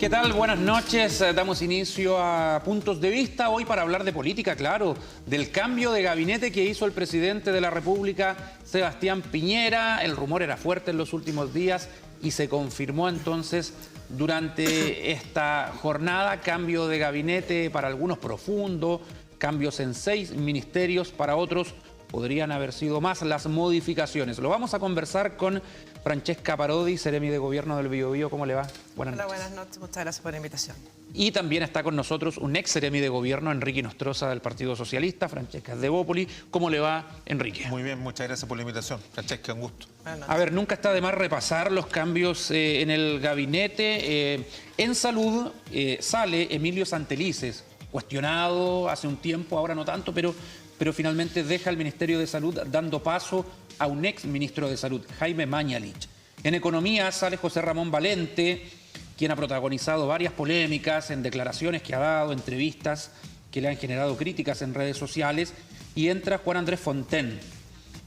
¿Qué tal? Buenas noches. Damos inicio a Puntos de Vista hoy para hablar de política, claro, del cambio de gabinete que hizo el presidente de la República, Sebastián Piñera. El rumor era fuerte en los últimos días y se confirmó entonces durante esta jornada. Cambio de gabinete para algunos profundo, cambios en 6 ministerios, para otros podrían haber sido más las modificaciones. Lo vamos a conversar con Francesca Parodi, Seremi de Gobierno del Biobío. ¿Cómo le va? Buenas noches. Hola, buenas noches. Muchas gracias por la invitación. Y también está con nosotros un ex Seremi de Gobierno, Enrique Nostroza, del Partido Socialista, Francesca de Bópoli. ¿Cómo le va, Enrique? Muy bien, muchas gracias por la invitación. Francesca, un gusto. A ver, nunca está de más repasar los cambios en el gabinete. En salud sale Emilio Santelices, cuestionado hace un tiempo, ahora no tanto, pero finalmente deja el Ministerio de Salud dando paso a un ex ministro de Salud, Jaime Mañalich. En Economía sale José Ramón Valente, quien ha protagonizado varias polémicas en declaraciones que ha dado, entrevistas que le han generado críticas en redes sociales, y entra Juan Andrés Fontaine,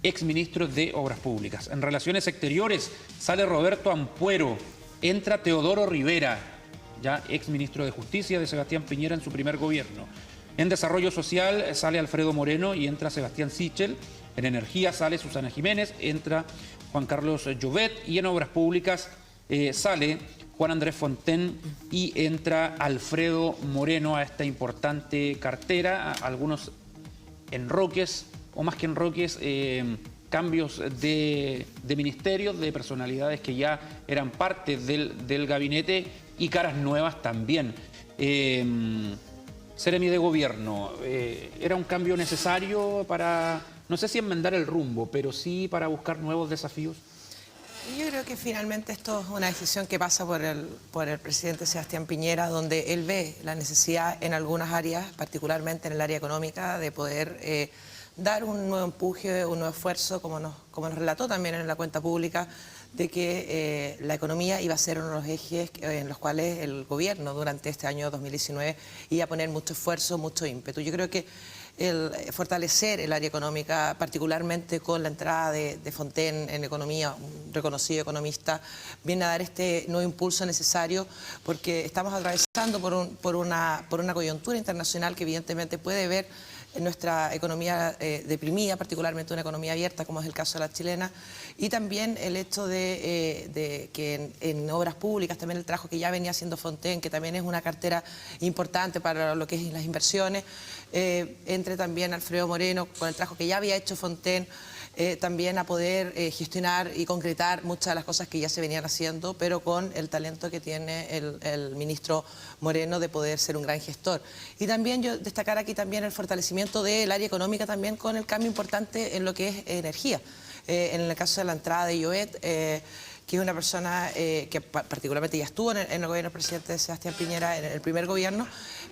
ex ministro de Obras Públicas. En Relaciones Exteriores sale Roberto Ampuero, entra Teodoro Rivera, ya ex ministro de Justicia de Sebastián Piñera en su primer gobierno. En Desarrollo Social sale Alfredo Moreno y entra Sebastián Sichel. En Energía sale Susana Jiménez, entra Juan Carlos Llobet. Y en Obras Públicas sale Juan Andrés Fontaine y entra Alfredo Moreno a esta importante cartera. Algunos enroques, o más que enroques, cambios de ministerios, de personalidades que ya eran parte del gabinete y caras nuevas también. Seremi de Gobierno, ¿era un cambio necesario para, no sé si enmendar el rumbo, pero sí para buscar nuevos desafíos? Yo creo que finalmente esto es una decisión que pasa por el presidente Sebastián Piñera, donde él ve la necesidad en algunas áreas, particularmente en el área económica, de poder dar un nuevo empuje, un nuevo esfuerzo, como nos relató también en la cuenta pública, de que la economía iba a ser uno de los ejes en los cuales el gobierno durante este año 2019 iba a poner mucho esfuerzo, mucho ímpetu. Yo creo que el fortalecer el área económica, particularmente con la entrada de Fontaine en economía, un reconocido economista, viene a dar este nuevo impulso necesario, porque estamos atravesando por una coyuntura internacional que evidentemente puede ver en nuestra economía deprimida, particularmente una economía abierta, como es el caso de la chilena, y también el hecho de que en obras públicas, también el trabajo que ya venía haciendo Fontaine, que también es una cartera importante para lo que es las inversiones, entre también Alfredo Moreno, con el trabajo que ya había hecho Fontaine, también a poder gestionar y concretar muchas de las cosas que ya se venían haciendo, pero con el talento que tiene el ministro Moreno de poder ser un gran gestor. Y también yo destacar aquí también el fortalecimiento del área económica, también con el cambio importante en lo que es energía. En el caso de la entrada de Llobet, que es una persona que particularmente ya estuvo en el gobierno del presidente Sebastián Piñera, en el primer gobierno,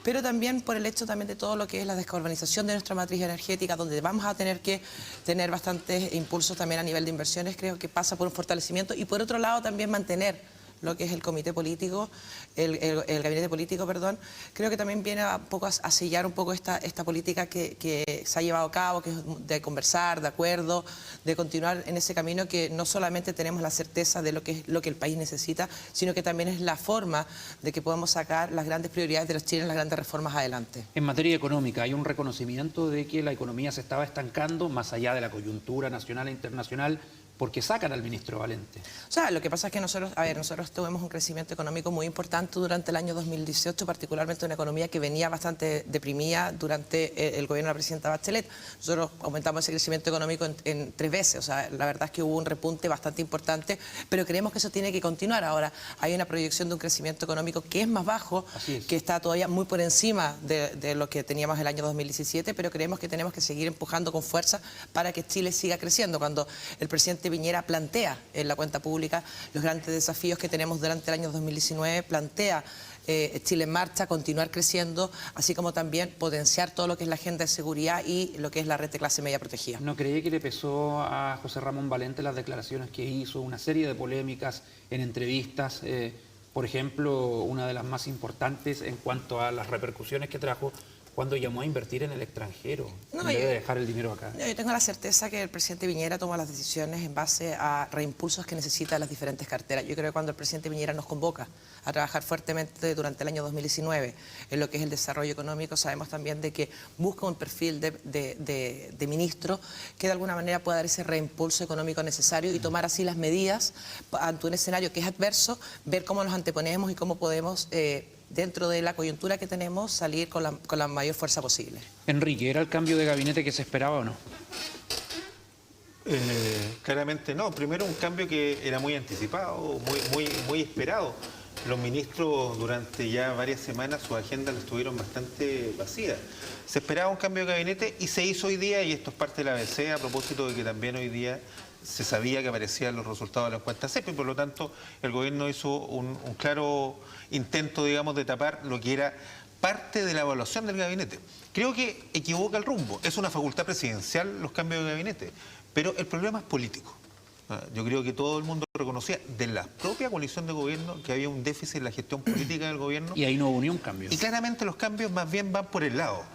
pero también por el hecho también de todo lo que es la descarbonización de nuestra matriz energética, donde vamos a tener que tener bastantes impulsos también a nivel de inversiones. Creo que pasa por un fortalecimiento y por otro lado también mantener lo que es el comité político, el gabinete político, perdón. Creo que también viene a sellar un poco esta política que se ha llevado a cabo, que es de conversar, de acuerdo, de continuar en ese camino, que no solamente tenemos la certeza de lo que el país necesita, sino que también es la forma de que podamos sacar las grandes prioridades de los chilenos, las grandes reformas adelante. En materia económica, hay un reconocimiento de que la economía se estaba estancando, más allá de la coyuntura nacional e internacional, porque sacan al ministro Valente. O sea, lo que pasa es que nosotros tuvimos un crecimiento económico muy importante durante el año 2018, particularmente una economía que venía bastante deprimida durante el gobierno de la presidenta Bachelet. Nosotros aumentamos ese crecimiento económico en 3 veces, o sea, la verdad es que hubo un repunte bastante importante, pero creemos que eso tiene que continuar. Ahora, hay una proyección de un crecimiento económico que es más bajo, que está todavía muy por encima de lo que teníamos el año 2017, pero creemos que tenemos que seguir empujando con fuerza para que Chile siga creciendo. Cuando el presidente Piñera plantea en la cuenta pública los grandes desafíos que tenemos durante el año 2019, plantea Chile en Marcha, continuar creciendo, así como también potenciar todo lo que es la agenda de seguridad y lo que es la red de clase media protegida. ¿No cree que le pesó a José Ramón Valente las declaraciones que hizo, una serie de polémicas en entrevistas? Por ejemplo, una de las más importantes en cuanto a las repercusiones que trajo cuando llamó a invertir en el extranjero, No, en vez de dejar el dinero acá. Yo tengo la certeza que el presidente Piñera toma las decisiones en base a reimpulsos que necesita las diferentes carteras. Yo creo que cuando el presidente Piñera nos convoca a trabajar fuertemente durante el año 2019 en lo que es el desarrollo económico, sabemos también de que busca un perfil de ministro que de alguna manera pueda dar ese reimpulso económico necesario y tomar así las medidas ante un escenario que es adverso, ver cómo nos anteponemos y cómo podemos, dentro de la coyuntura que tenemos, salir con la mayor fuerza posible. Enrique, ¿era el cambio de gabinete que se esperaba o no? Claramente no. Primero, un cambio que era muy anticipado, muy esperado. Los ministros durante ya varias semanas sus agendas las tuvieron bastante vacías. Se esperaba un cambio de gabinete y se hizo hoy día, y esto es parte de la ABC, a propósito de que también hoy día se sabía que aparecían los resultados de la encuesta CEP, y por lo tanto el gobierno hizo un claro intento, digamos, de tapar lo que era parte de la evaluación del gabinete. Creo que equivoca el rumbo. Es una facultad presidencial los cambios de gabinete, pero el problema es político. Yo creo que todo el mundo reconocía de la propia coalición de gobierno que había un déficit en la gestión política del gobierno. Y ahí no hubo ni un cambio. Y claramente los cambios más bien van por el lado.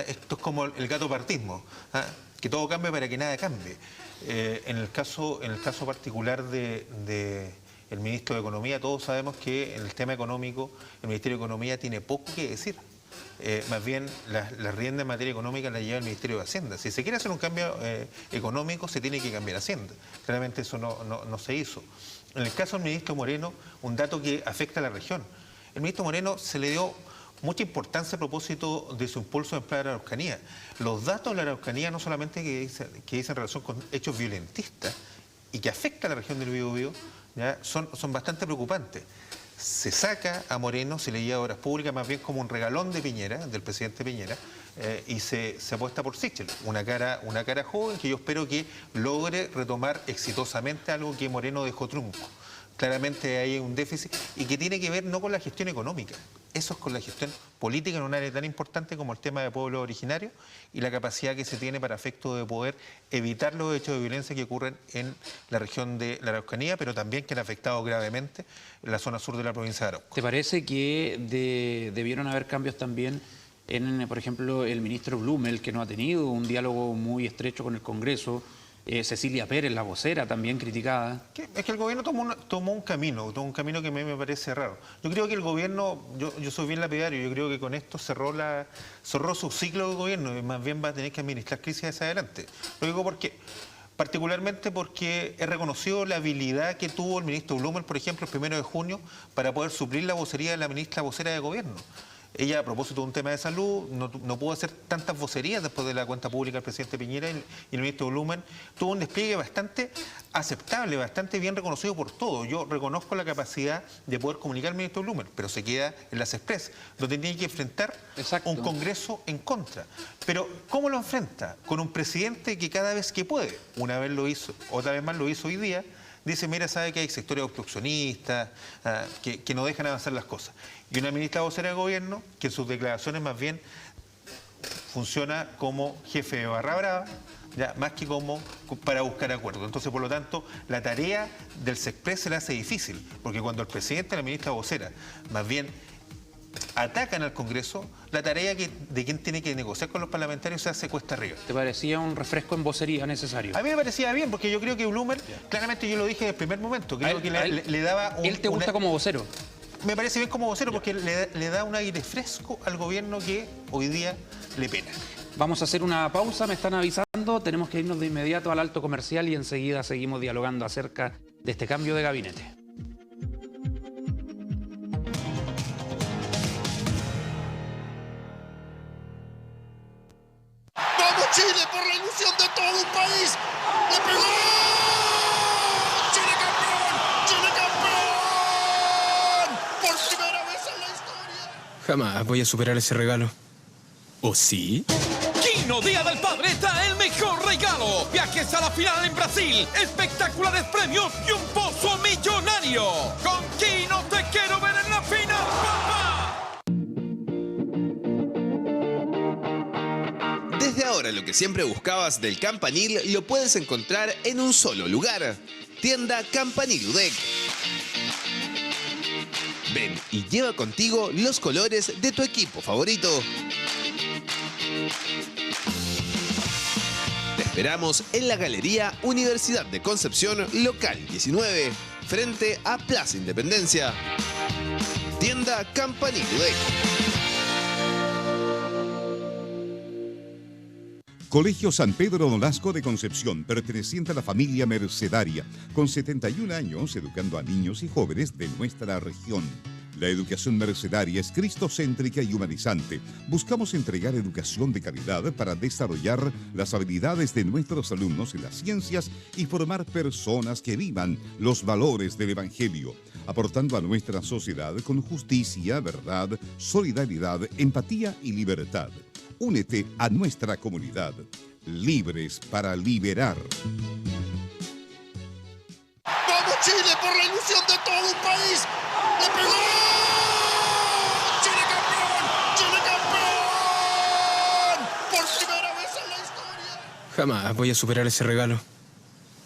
Esto es como el gatopartismo, que todo cambie para que nada cambie. En el caso particular del ministro de Economía, todos sabemos que en el tema económico el Ministerio de Economía tiene poco que decir. Más bien las riendas en materia económica las lleva el Ministerio de Hacienda. Si se quiere hacer un cambio económico, se tiene que cambiar Hacienda. Claramente eso no se hizo. En el caso del ministro Moreno, un dato que afecta a la región. El ministro Moreno se le dio mucha importancia a propósito de su impulso de emplear a la Araucanía. Los datos de la Araucanía no solamente que dicen relación con hechos violentistas y que afectan a la región del Biobío, son bastante preocupantes. Se saca a Moreno, se le lleva a Obras Públicas más bien como un regalón de Piñera, del presidente Piñera, y se apuesta por Sichel, una cara joven que yo espero que logre retomar exitosamente algo que Moreno dejó trunco. Claramente hay un déficit y que tiene que ver no con la gestión económica, eso es con la gestión política en un área tan importante como el tema de pueblos originarios y la capacidad que se tiene para efecto de poder evitar los hechos de violencia que ocurren en la región de la Araucanía, pero también que han afectado gravemente la zona sur de la provincia de Arauco. ¿Te parece que debieron haber cambios también en, por ejemplo, el ministro Blumel, que no ha tenido un diálogo muy estrecho con el Congreso? Cecilia Pérez, la vocera, también criticada. Es que el gobierno tomó un camino que a mí me parece raro. Yo creo que el gobierno, yo soy bien lapidario, yo creo que con esto cerró su ciclo de gobierno y más bien va a tener que administrar crisis hacia adelante. Lo digo porque, particularmente porque he reconocido la habilidad que tuvo el ministro Blumel, por ejemplo, el 1 de junio, para poder suplir la vocería de la ministra vocera de gobierno. Ella, a propósito de un tema de salud, no pudo hacer tantas vocerías después de la cuenta pública del presidente Piñera y el ministro Blumel tuvo un despliegue bastante aceptable, bastante bien reconocido por todos. Yo reconozco la capacidad de poder comunicar al ministro Blumel, pero se queda en las Express, donde tiene que enfrentar un Congreso en contra. Pero, ¿cómo lo enfrenta? Con un presidente que cada vez que puede, una vez lo hizo, otra vez más lo hizo hoy día, dice, mira, sabe que hay sectores obstruccionistas que no dejan avanzar las cosas. Y una ministra vocera de gobierno que en sus declaraciones más bien funciona como jefe de barra brava, más que como para buscar acuerdos. Entonces, por lo tanto, la tarea del Sexpress se le hace difícil, porque cuando el presidente y la ministra vocera más bien atacan al Congreso, la tarea de quien tiene que negociar con los parlamentarios se hace cuesta arriba. ¿Te parecía un refresco en vocería necesario? A mí me parecía bien, porque yo creo que Blumel, claramente yo lo dije desde el primer momento, creo que le daba un... ¿Él te gusta como vocero? Me parece bien como vocero porque le da un aire fresco al gobierno que hoy día le pena. Vamos a hacer una pausa, me están avisando, tenemos que irnos de inmediato al alto comercial y enseguida seguimos dialogando acerca de este cambio de gabinete. ¡Vamos Chile por la ilusión de todo un país! ¡Le pegó! ¡Chile campeón! ¡Chile campeón! ¡Por primera vez en la historia! Jamás voy a superar ese regalo. ¿O sí? Kino, Día del Padre, trae el mejor regalo. Viajes a la final en Brasil, espectaculares premios y un pozo millonario. Con Kino te quiero ver en la final, papá. Desde ahora lo que siempre buscabas del Campanil lo puedes encontrar en un solo lugar. Tienda Campanil UDEC. Ven y lleva contigo los colores de tu equipo favorito. Te esperamos en la Galería Universidad de Concepción, local 19, frente a Plaza Independencia. Tienda Campanil Udec. Colegio San Pedro Nolasco de Concepción, perteneciente a la familia mercedaria, con 71 años educando a niños y jóvenes de nuestra región. La educación mercedaria es cristocéntrica y humanizante. Buscamos entregar educación de calidad para desarrollar las habilidades de nuestros alumnos en las ciencias y formar personas que vivan los valores del Evangelio, aportando a nuestra sociedad con justicia, verdad, solidaridad, empatía y libertad. Únete a nuestra comunidad. Libres para liberar. ¡Vamos Chile por la ilusión de todo un país! ¡Le pegó! ¡Chile campeón! ¡Chile campeón! ¡Por primera vez en la historia! Jamás voy a superar ese regalo.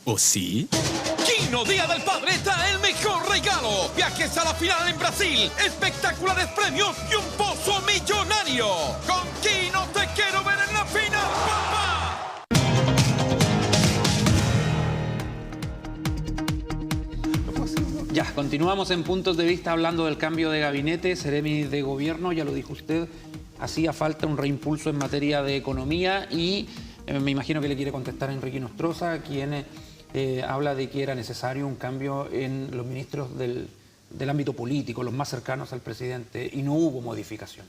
¿O sí? Kino Día del Padre trae el mejor regalo. Viajes a la final en Brasil, espectaculares premios y un pozo millonario. Con Kino te quiero ver en la final, papá. Ya, continuamos en Puntos de Vista hablando del cambio de gabinete, seremi de gobierno, ya lo dijo usted, hacía falta un reimpulso en materia de economía y me imagino que le quiere contestar a Enrique Nostroza, quien habla de que era necesario un cambio en los ministros del ámbito político, los más cercanos al presidente, y no hubo modificación.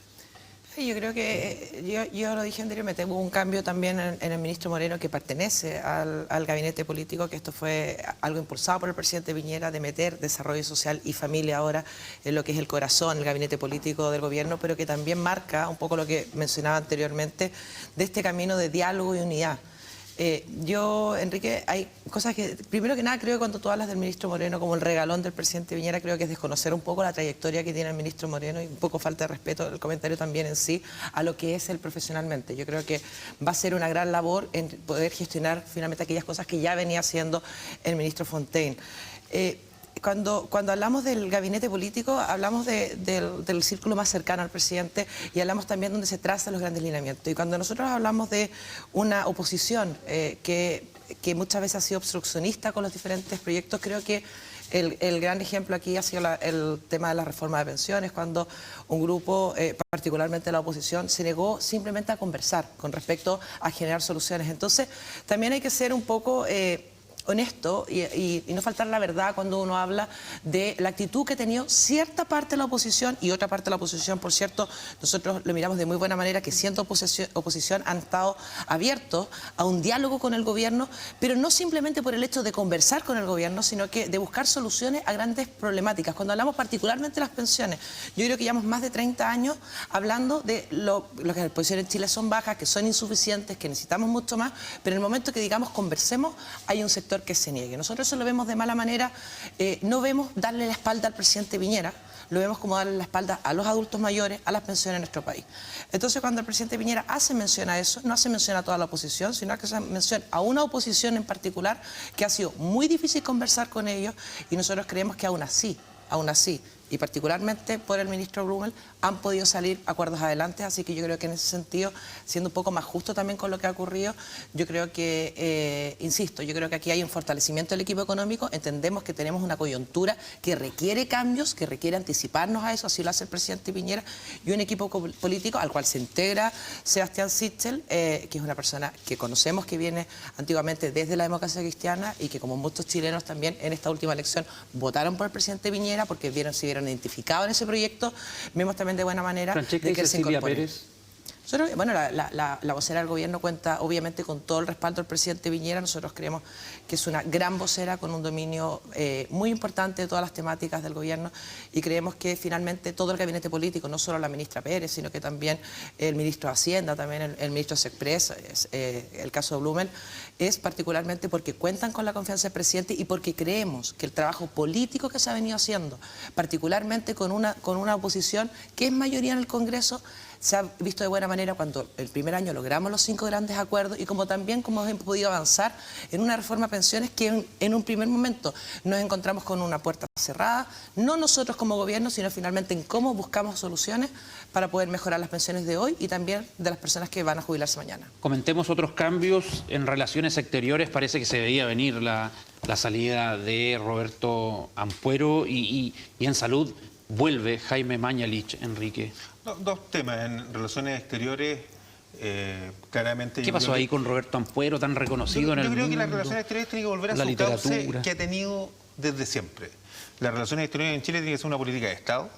Sí, yo creo que, yo lo dije anteriormente, hubo un cambio también en el ministro Moreno que pertenece al gabinete político, que esto fue algo impulsado por el presidente Piñera de meter desarrollo social y familia ahora en lo que es el corazón, el gabinete político del gobierno, pero que también marca un poco lo que mencionaba anteriormente de este camino de diálogo y unidad. Yo, Enrique, hay cosas que, primero que nada, creo que cuando tú hablas del ministro Moreno como el regalón del presidente Piñera, creo que es desconocer un poco la trayectoria que tiene el ministro Moreno y un poco falta de respeto, el comentario también en sí, a lo que es él profesionalmente. Yo creo que va a ser una gran labor en poder gestionar finalmente aquellas cosas que ya venía haciendo el ministro Fontaine. Cuando hablamos del gabinete político, hablamos del círculo más cercano al presidente y hablamos también donde se trazan los grandes lineamientos. Y cuando nosotros hablamos de una oposición que muchas veces ha sido obstruccionista con los diferentes proyectos, creo que el gran ejemplo aquí ha sido el tema de la reforma de pensiones, cuando un grupo, particularmente la oposición, se negó simplemente a conversar con respecto a generar soluciones. Entonces, también hay que ser un poco honesto y no faltar la verdad cuando uno habla de la actitud que ha tenido cierta parte de la oposición y otra parte de la oposición, por cierto, nosotros lo miramos de muy buena manera, que siendo oposición han estado abiertos a un diálogo con el gobierno, pero no simplemente por el hecho de conversar con el gobierno, sino que de buscar soluciones a grandes problemáticas. Cuando hablamos particularmente de las pensiones, yo creo que llevamos más de 30 años hablando de lo que las pensiones en Chile son bajas, que son insuficientes, que necesitamos mucho más, pero en el momento que digamos conversemos, hay un sector que se niegue. Nosotros eso lo vemos de mala manera, no vemos darle la espalda al presidente Piñera, lo vemos como darle la espalda a los adultos mayores, a las pensiones en nuestro país. Entonces, cuando el presidente Piñera hace mención a eso, no hace mención a toda la oposición, sino que hace mención a una oposición en particular que ha sido muy difícil conversar con ellos y nosotros creemos que aún así, y particularmente por el ministro Blumel, han podido salir acuerdos adelante, así que yo creo que en ese sentido, siendo un poco más justo también con lo que ha ocurrido, yo creo que, insisto, yo creo que aquí hay un fortalecimiento del equipo económico, entendemos que tenemos una coyuntura que requiere cambios, que requiere anticiparnos a eso, así lo hace el presidente Piñera, y un equipo político al cual se integra Sebastián Sichel, que es una persona que conocemos que viene antiguamente desde la democracia cristiana y que como muchos chilenos también en esta última elección votaron por el presidente Piñera porque se vieron identificados en ese proyecto, vemos también de buena manera de que se incorpore. Pérez. Nosotros, bueno, la vocera del gobierno cuenta obviamente con todo el respaldo del presidente Piñera. Nosotros creemos que es una gran vocera con un dominio muy importante de todas las temáticas del gobierno y creemos que finalmente todo el gabinete político, no solo la ministra Pérez, sino que también el ministro de Hacienda, también el ministro de Sexpress, el caso de Blumel, es particularmente porque cuentan con la confianza del presidente y porque creemos que el trabajo político que se ha venido haciendo, particularmente con una oposición que es mayoría en el Congreso, se ha visto de buena manera cuando el primer año logramos los 5 grandes acuerdos y como también como hemos podido avanzar en una reforma de pensiones que en un primer momento nos encontramos con una puerta cerrada, no nosotros como gobierno, sino finalmente en cómo buscamos soluciones para poder mejorar las pensiones de hoy y también de las personas que van a jubilarse mañana. Comentemos otros cambios en relaciones exteriores. Parece que se veía venir la salida de Roberto Ampuero y en salud vuelve Jaime Mañalich, Enrique. Dos temas en relaciones exteriores. Claramente. ¿Qué pasó ahí con Roberto Ampuero, tan reconocido en el mundo? Yo creo que las relaciones exteriores tienen que volver a su cauce que ha tenido desde siempre. Las relaciones exteriores en Chile tienen que ser una política de Estado,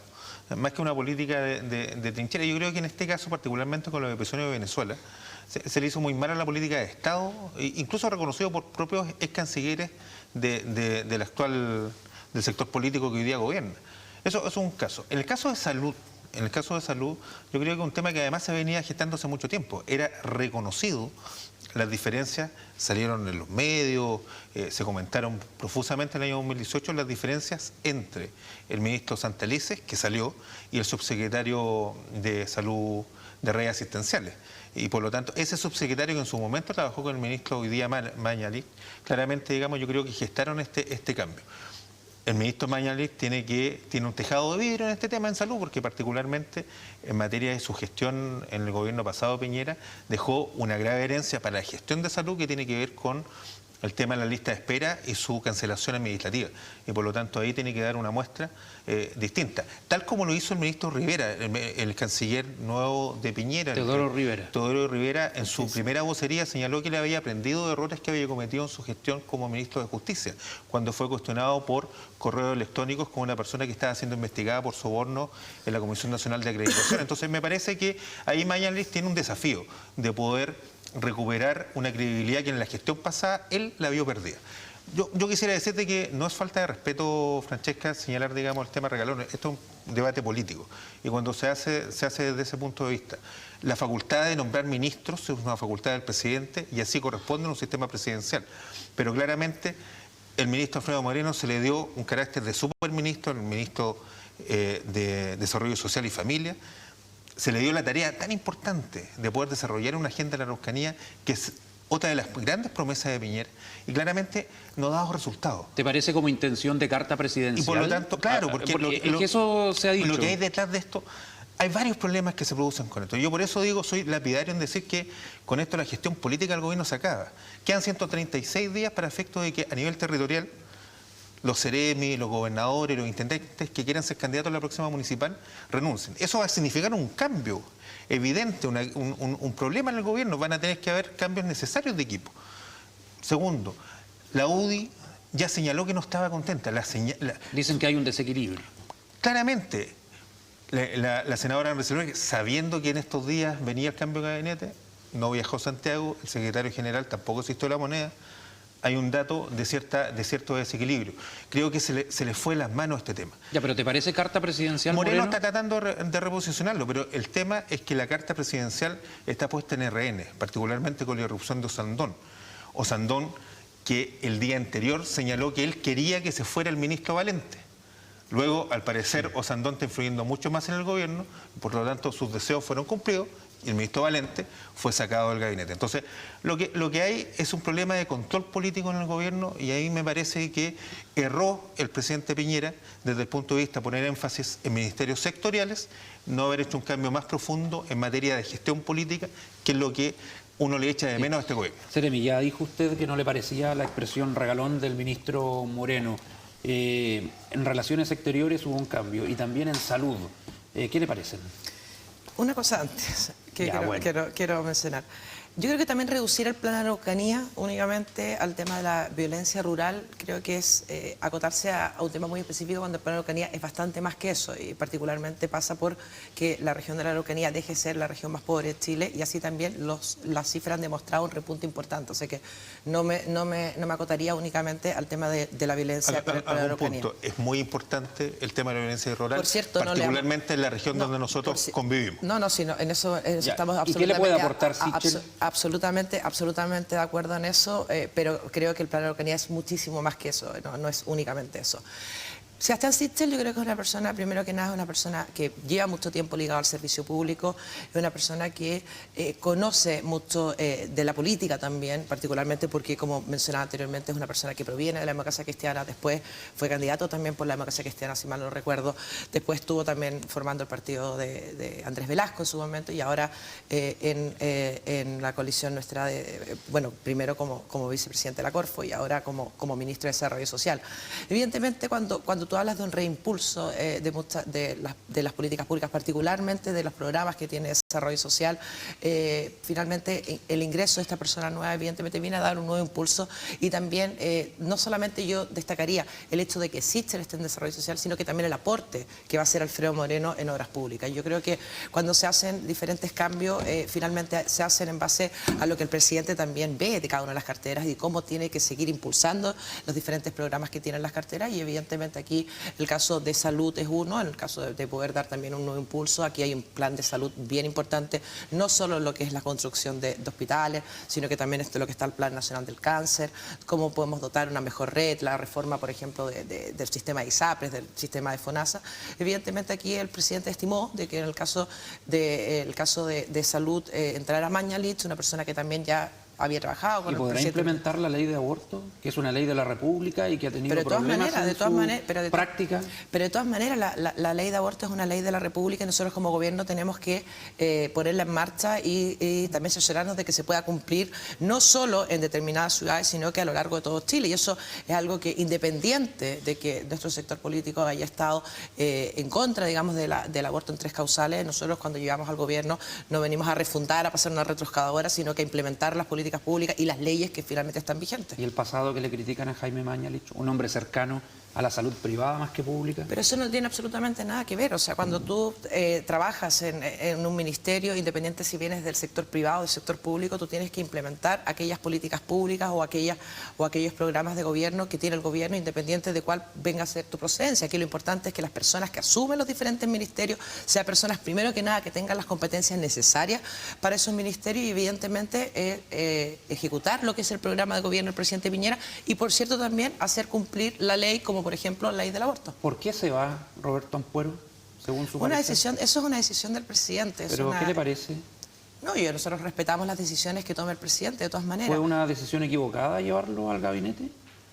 más que una política de trinchera. Yo creo que en este caso, particularmente con los episodios de Venezuela, se le hizo muy mal a la política de Estado, incluso reconocido por propios ex cancilleres del actual, del sector político que hoy día gobierna. Eso es un caso. En el caso de salud, yo creo que un tema que además se venía gestando hace mucho tiempo. Era reconocido, las diferencias salieron en los medios, se comentaron profusamente en el año 2018 las diferencias entre el ministro Santelices, que salió, y el subsecretario de Salud de Redes Asistenciales. Y por lo tanto, ese subsecretario que en su momento trabajó con el ministro hoy día Mañalich, claramente, digamos, yo creo que gestaron este cambio. El ministro Mañalich tiene un tejado de vidrio en este tema en salud, porque particularmente en materia de su gestión en el gobierno pasado Piñera, dejó una grave herencia para la gestión de salud que tiene que ver con el tema de la lista de espera y su cancelación administrativa. Y por lo tanto ahí tiene que dar una muestra distinta. Tal como lo hizo el ministro Rivera, el canciller nuevo de Piñera. Teodoro Rivera. Teodoro Rivera en su primera vocería señaló que le había aprendido de errores que había cometido en su gestión como ministro de Justicia, cuando fue cuestionado por correos electrónicos con una persona que estaba siendo investigada por soborno en la Comisión Nacional de Acreditación. Entonces me parece que ahí Mañalich tiene un desafío de poder recuperar una credibilidad que en la gestión pasada él la vio perdida. Yo quisiera decirte que no es falta de respeto, Francesca, señalar, digamos, el tema regalón. Esto es un debate político y cuando se hace desde ese punto de vista. La facultad de nombrar ministros es una facultad del presidente y así corresponde en un sistema presidencial. Pero claramente el ministro Alfredo Moreno se le dio un carácter de superministro, el ministro de Desarrollo Social y Familia. Se le dio la tarea tan importante de poder desarrollar una agenda de la Araucanía, que es otra de las grandes promesas de Piñera, y claramente no ha dado resultados. ¿Te parece como intención de carta presidencial? Y por lo tanto, claro, porque es que eso se ha dicho. Lo que hay detrás de esto, hay varios problemas que se producen con esto. Yo por eso digo, soy lapidario en decir que con esto la gestión política del gobierno se acaba. Quedan 136 días para efecto de que a nivel territorial los seremi, los gobernadores, los intendentes que quieran ser candidatos a la próxima municipal renuncien. Eso va a significar un cambio evidente, un problema en el gobierno. Van a tener que haber cambios necesarios de equipo. Segundo, la UDI ya señaló que no estaba contenta. Dicen que hay un desequilibrio. Claramente, la senadora Andrés, sabiendo que en estos días venía el cambio de gabinete, no viajó a Santiago, el secretario general tampoco asistió a la moneda. Hay un dato de cierto desequilibrio. Creo que se le fue las manos este tema. Ya, pero ¿te parece carta presidencial, Moreno está tratando de reposicionarlo, pero el tema es que la carta presidencial está puesta en RN, particularmente con la irrupción de Osandón. Osandón, que el día anterior señaló que él quería que se fuera el ministro Valente. Luego, al parecer, Osandón está influyendo mucho más en el gobierno, por lo tanto sus deseos fueron cumplidos y el ministro Valente fue sacado del gabinete. Entonces, lo que hay es un problema de control político en el gobierno y ahí me parece que erró el presidente Piñera desde el punto de vista de poner énfasis en ministerios sectoriales, no haber hecho un cambio más profundo en materia de gestión política, que es lo que uno le echa de menos a este gobierno. Seremi, ya dijo usted que no le parecía la expresión regalón del ministro Moreno. En relaciones exteriores hubo un cambio y también en salud. ¿Qué le parecen? Una cosa antes que quiero mencionar. Yo creo que también reducir el plan Araucanía únicamente al tema de la violencia rural, creo que es acotarse a un tema muy específico cuando el plan Araucanía es bastante más que eso y particularmente pasa por que la región de la Araucanía deje de ser la región más pobre de Chile y así también las cifras han demostrado un repunte importante. O sea que no me acotaría únicamente al tema de la violencia con el plan Araucanía. Es muy importante el tema de la violencia rural, por cierto, particularmente en la región donde nosotros convivimos. En eso estamos absolutamente... ¿Y qué le puede aportar Sichel? Absolutamente de acuerdo en eso, pero creo que el plan Araucanía es muchísimo más que eso, no es únicamente eso. Sebastián Sichel yo creo que es una persona, primero que nada, es una persona que lleva mucho tiempo ligado al servicio público, es una persona que conoce mucho de la política también, particularmente porque, como mencionaba anteriormente, es una persona que proviene de la democracia cristiana, después fue candidato también por la democracia cristiana, si mal no recuerdo, después estuvo también formando el partido de Andrés Velasco en su momento y ahora en la coalición nuestra, bueno, primero como vicepresidente de la Corfo y ahora como ministro de Desarrollo Social. Evidentemente, cuando tú hablas de un reimpulso de las políticas públicas, particularmente de los programas que tiene desarrollo social, finalmente el ingreso de esta persona nueva evidentemente viene a dar un nuevo impulso y también no solamente yo destacaría el hecho de que Sichel esté en desarrollo social, sino que también el aporte que va a hacer Alfredo Moreno en obras públicas. Yo creo que cuando se hacen diferentes cambios, finalmente se hacen en base a lo que el presidente también ve de cada una de las carteras y cómo tiene que seguir impulsando los diferentes programas que tienen las carteras y evidentemente aquí el caso de salud es uno, en el caso de poder dar también un nuevo impulso, aquí hay un plan de salud bien importante, no solo lo que es la construcción de hospitales, sino que también lo que está el Plan Nacional del Cáncer, cómo podemos dotar una mejor red, la reforma, por ejemplo, del sistema de ISAPRES, del sistema de FONASA. Evidentemente aquí el presidente estimó de que en el caso de salud entrara Mañalich, una persona que también ya había trabajado con ¿Y podrá implementar la ley de aborto, que es una ley de la República y que ha tenido problemas en su práctica? Pero de todas maneras, la ley de aborto es una ley de la República y nosotros como gobierno tenemos que ponerla en marcha y también asegurarnos de que se pueda cumplir no solo en determinadas ciudades, sino que a lo largo de todo Chile. Y eso es algo que, independiente de que nuestro sector político haya estado en contra, digamos, del aborto en 3 causales, nosotros cuando llegamos al gobierno no venimos a refundar, a pasar una retroexcavadora, sino que a implementar las políticas públicas y las leyes que finalmente están vigentes. ¿Y el pasado que le critican a Jaime Mañalich, un hombre cercano a la salud privada más que pública? Pero eso no tiene absolutamente nada que ver. O sea, cuando tú trabajas en un ministerio, independiente si vienes del sector privado o del sector público, tú tienes que implementar aquellas políticas públicas o aquellos programas de gobierno que tiene el gobierno, independiente de cuál venga a ser tu procedencia. Aquí lo importante es que las personas que asumen los diferentes ministerios sean personas, primero que nada, que tengan las competencias necesarias para esos ministerios y, evidentemente, ejecutar lo que es el programa de gobierno del presidente Piñera y, por cierto, también hacer cumplir la ley, como por ejemplo la ley del aborto. ¿Por qué se va Roberto Ampuero, según su parecer? Eso es una decisión del presidente. ¿Pero qué le parece? No, nosotros respetamos las decisiones que tome el presidente, de todas maneras. ¿Fue una decisión equivocada llevarlo al gabinete?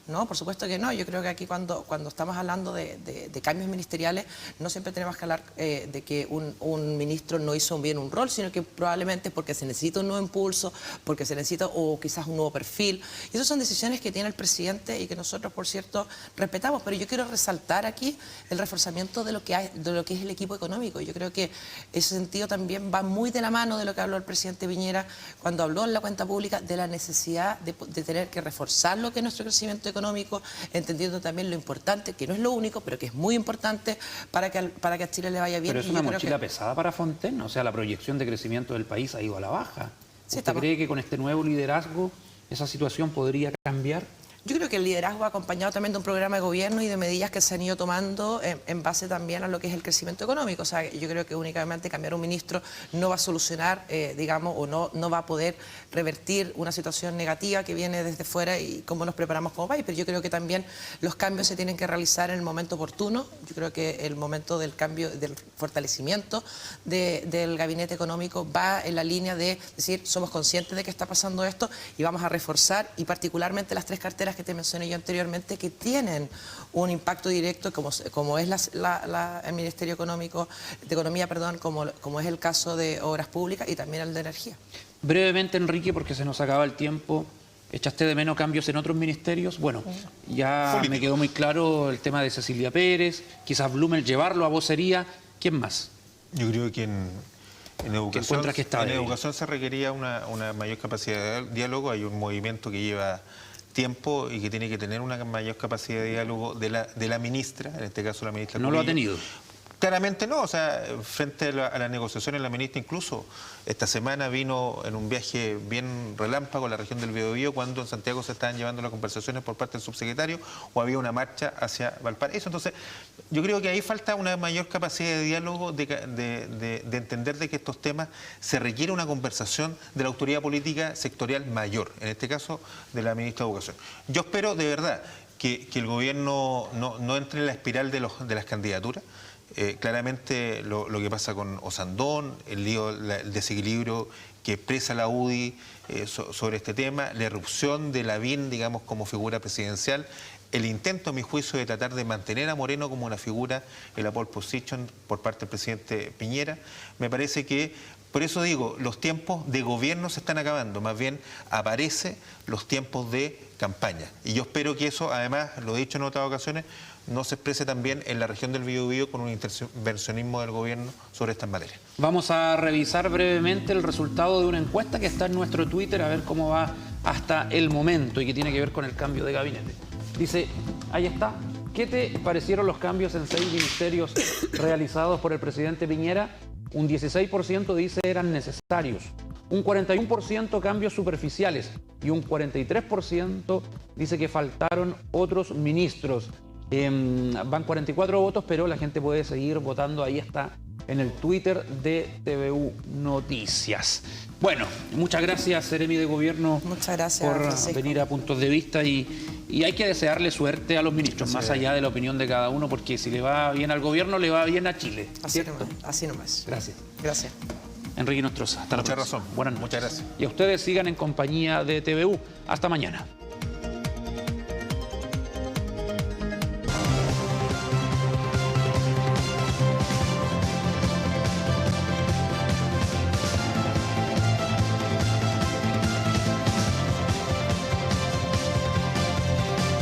No, por supuesto que no. Yo creo que aquí cuando estamos hablando de cambios ministeriales, no siempre tenemos que hablar de que un ministro no hizo bien un rol, sino que probablemente porque se necesita un nuevo impulso, porque se necesita o quizás un nuevo perfil. Y esas son decisiones que tiene el presidente y que nosotros, por cierto, respetamos. Pero yo quiero resaltar aquí el reforzamiento de lo que es el equipo económico. Yo creo que ese sentido también va muy de la mano de lo que habló el presidente Piñera cuando habló en la cuenta pública de la necesidad de tener que reforzar lo que es nuestro crecimiento económico, entendiendo también lo importante, que no es lo único, pero que es muy importante para que a Chile le vaya bien. Pero es una mochila pesada para Fontaine, o sea, la proyección de crecimiento del país ha ido a la baja. ¿Usted cree que con este nuevo liderazgo esa situación podría cambiar? Yo creo que el liderazgo ha acompañado también de un programa de gobierno y de medidas que se han ido tomando en base también a lo que es el crecimiento económico. O sea, yo creo que únicamente cambiar un ministro no va a solucionar, digamos, o no va a poder revertir una situación negativa que viene desde fuera y cómo nos preparamos como país. Pero yo creo que también los cambios se tienen que realizar en el momento oportuno. Yo creo que el momento del cambio, del fortalecimiento del gabinete económico va en la línea de decir, somos conscientes de que está pasando esto y vamos a reforzar, y particularmente las 3 carteras que te mencioné yo anteriormente, que tienen un impacto directo, como es el Ministerio Económico, de Economía, perdón, como es el caso de Obras Públicas y también el de Energía. Brevemente, Enrique, porque se nos acaba el tiempo, ¿echaste de menos cambios en otros ministerios? Bueno, ya me quedó muy claro el tema de Cecilia Pérez, quizás Blumel llevarlo a vocería. ¿Quién más? Yo creo que en educación se requería una mayor capacidad de diálogo. Hay un movimiento que lleva tiempo y que tiene que tener una mayor capacidad de diálogo de la ministra, en este caso la ministra ¿No Cubillo. lo ha tenido? Claramente no, o sea, frente a las negociaciones, la ministra incluso esta semana vino en un viaje bien relámpago a la región del Biobío, cuando en Santiago se estaban llevando las conversaciones por parte del subsecretario o había una marcha hacia Valparaíso. Entonces, yo creo que ahí falta una mayor capacidad de diálogo, de entender de que estos temas se requiere una conversación de la autoridad política sectorial mayor, en este caso de la ministra de Educación. Yo espero de verdad que el gobierno no entre en la espiral de las candidaturas. Claramente lo que pasa con Osandón, el desequilibrio que expresa la UDI sobre este tema, la irrupción de Lavín, digamos, como figura presidencial, el intento, a mi juicio, de tratar de mantener a Moreno como una figura en la pole position por parte del presidente Piñera. Me parece que, por eso digo, los tiempos de gobierno se están acabando, más bien aparecen los tiempos de campaña. Y yo espero que eso, además, lo he dicho en otras ocasiones, no se exprese también en la región del Biobío con un intervencionismo del gobierno sobre estas materias. Vamos a revisar brevemente el resultado de una encuesta que está en nuestro Twitter, a ver cómo va hasta el momento y que tiene que ver con el cambio de gabinete. Dice, ahí está, ¿qué te parecieron los cambios en 6 ministerios realizados por el presidente Piñera? Un 16% dice eran necesarios, un 41% cambios superficiales y un 43% dice que faltaron otros ministros. Van 44 votos, pero la gente puede seguir votando. Ahí está en el Twitter de TVU Noticias. Bueno, muchas gracias, Seremi de Gobierno, muchas gracias, por Francisco. venir a Puntos de Vista y hay que desearle suerte a los ministros, más allá de la opinión de cada uno, porque si le va bien al gobierno, le va bien a Chile. Así nomás. Gracias. Gracias. Enrique Nostroza, hasta la próxima. Mucha razón. Buenas noches. Muchas gracias. Y a ustedes sigan en compañía de TVU. Hasta mañana.